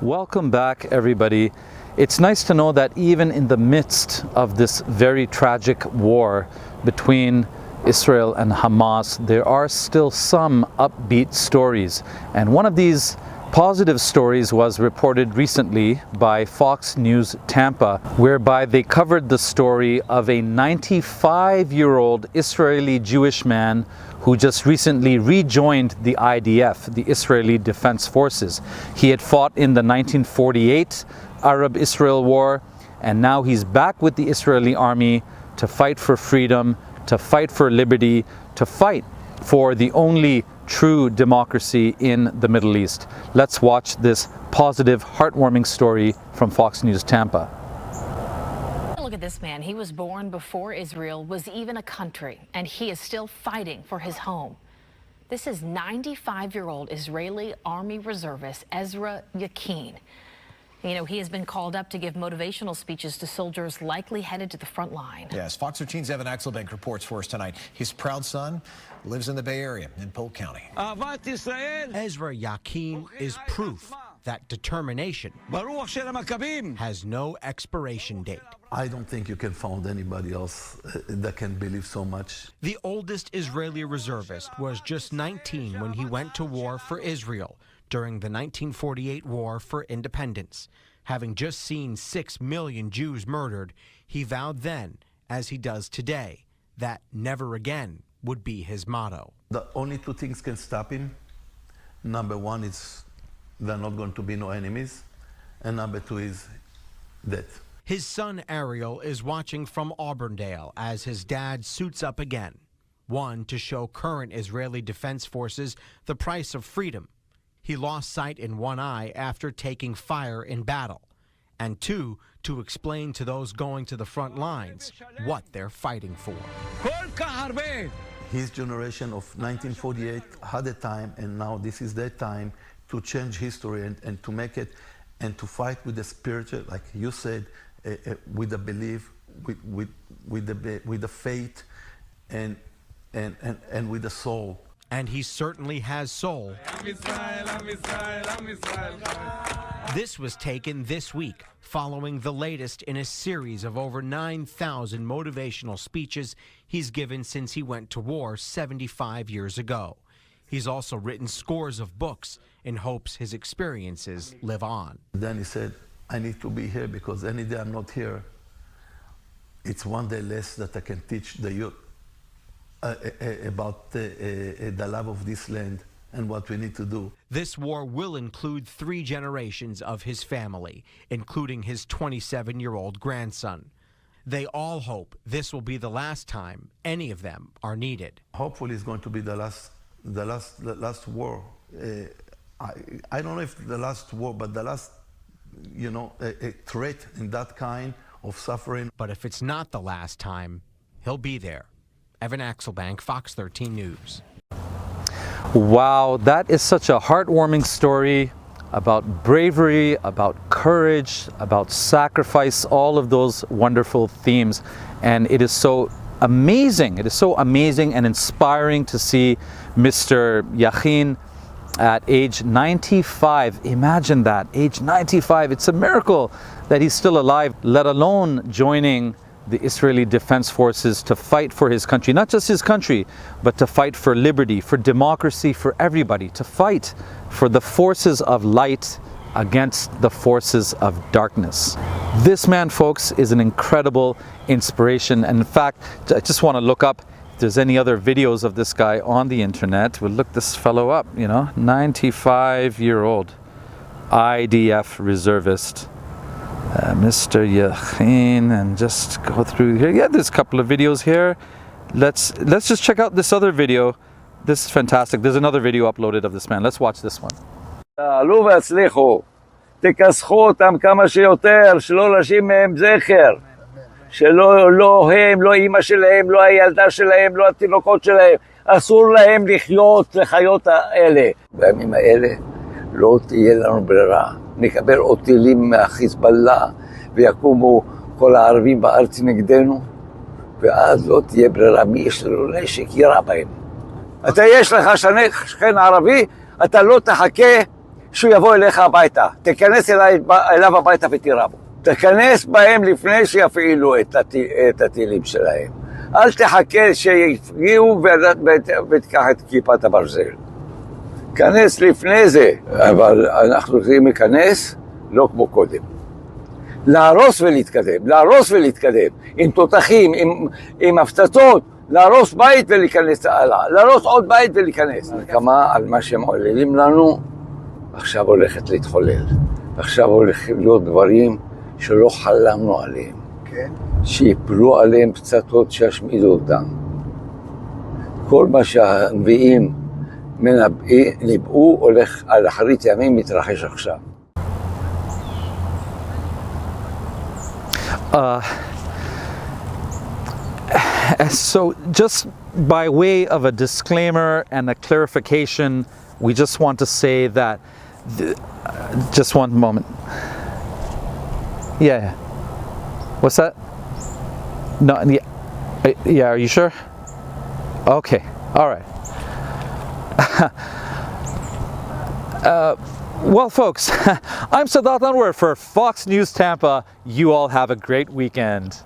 Welcome back, everybody. It's nice to know that even in the midst of this very tragic war between Israel and Hamas, there are still some upbeat stories. And one of these positive stories was reported recently by Fox News Tampa, whereby they covered the story of a 95-year-old Israeli Jewish man who just recently rejoined the IDF, the Israeli Defense Forces. He had fought in the 1948 Arab-Israel War, and now he's back with the Israeli army to fight for freedom, to fight for liberty, to fight for the only true democracy in the Middle East. Let's watch this positive, heartwarming story from Fox News Tampa. Look at this man. He was born before Israel was even a country, and he is still fighting for his home. This is 95-year-old Israeli Army reservist Ezra Yachin. You know, he has been called up to give motivational speeches to soldiers likely headed to the front line. Yes, Fox 13's Evan Axelbank reports for us tonight. His proud son lives in the Bay Area in Polk County. Ezra Yachin is proof that determination has no expiration date. I don't think you can find anybody else that can believe so much. The oldest Israeli reservist was just 19 when he went to war for Israel during the 1948 War for Independence. Having just seen 6 million Jews murdered, he vowed then, as he does today, that never again would be his motto. The only two things can stop him. Number one is there are not going to be no enemies, and number two is death. His son Ariel is watching from Auburndale as his dad suits up again. One, to show current Israeli Defense Forces the price of freedom. He lost sight in one eye after taking fire in battle. And two, to explain to those going to the front lines what they're fighting for. His generation of 1948 had a time, and now this is their time to change history and to make it, and to fight with the spirit, like you said, with the belief, with the faith, and with the soul. And he certainly has soul. This was taken this week, following the latest in a series of over 9,000 motivational speeches he's given since he went to war 75 years ago. He's also written scores of books in hopes his experiences live on. Then he said, I need to be here because any day I'm not here, it's one day less that I can teach the youth about the love of this land and what we need to do. This war will include 3 generations of his family, including his 27-year-old grandson. They all hope this will be the last time any of them are needed. Hopefully it's going to be the last war. I don't know if the last war, but the last, a threat in that kind of suffering. But if it's not the last time, he'll be there. Evan Axelbank, Fox 13 News. Wow, that is such a heartwarming story about bravery, about courage, about sacrifice, all of those wonderful themes. And it is so amazing. It is so amazing and inspiring to see Mr. Yachin at age 95. Imagine that, age 95. It's a miracle that he's still alive, let alone joining the Israeli Defense Forces to fight for his country, not just his country, but to fight for liberty, for democracy, for everybody, to fight for the forces of light against the forces of darkness. This man, folks, is an incredible inspiration. And in fact, I just want to look up if there's any other videos of this guy on the internet. We'll look this fellow up, 95-year-old IDF reservist. Mr. Yachin, and just go through here. Yeah, there's a couple of videos here. Let's just check out this other video. This is fantastic. There's another video uploaded of this man. Let's watch this one. תעלו והצליחו, תכסחו אותם כמה שיותר, שלא להשאיר מהם זכר, שלא הם, לא אמא שלהם, לא הילדה שלהם, לא התינוקות שלהם, אסור להם לחיות האלה. בימים האלה לא תהיה לנו ברירה. נקבל עוד טילים מהחיזבאללה ויקומו כל הערבים בארץ נגדנו, ואז לא תהיה ברירה. מי יש לו נשק יירה בהם. אתה יש לך שכן ערבי, אתה לא תחכה שהוא יבוא אליך הביתה. תיכנס אליו הביתה ותירה בו. תיכנס בהם לפני שיפעילו את הטילים שלהם. אל תחכה שיפגיעו ותיקח את כיפת הברזל. כנס לפני זה, אבל אנחנו צריכים להיכנס לא כמו קודם. להרוס ולהתקדם, להרוס ולהתקדם, עם תותחים, עם הפצצות, להרוס בית ולהיכנס הלאה, להרוס עוד בית ולהיכנס. כמה על מה שהם עוללים לנו, עכשיו הולכת להתחולל. עכשיו הולכים להיות דברים שלא חלמנו עליהם. כן. שיפלו עליהם פצצות שישמידו אותם. כל מה שהנביאים ניבאו הולך על אחרית ימים מתרחש עכשיו. So just by way of a disclaimer and a clarification, we just want to say that, just one moment. Yeah. What's that? No, yeah, are you sure? Okay, all right. Well, folks, I'm Sadat Anwar for Fox News Tampa. You all have a great weekend.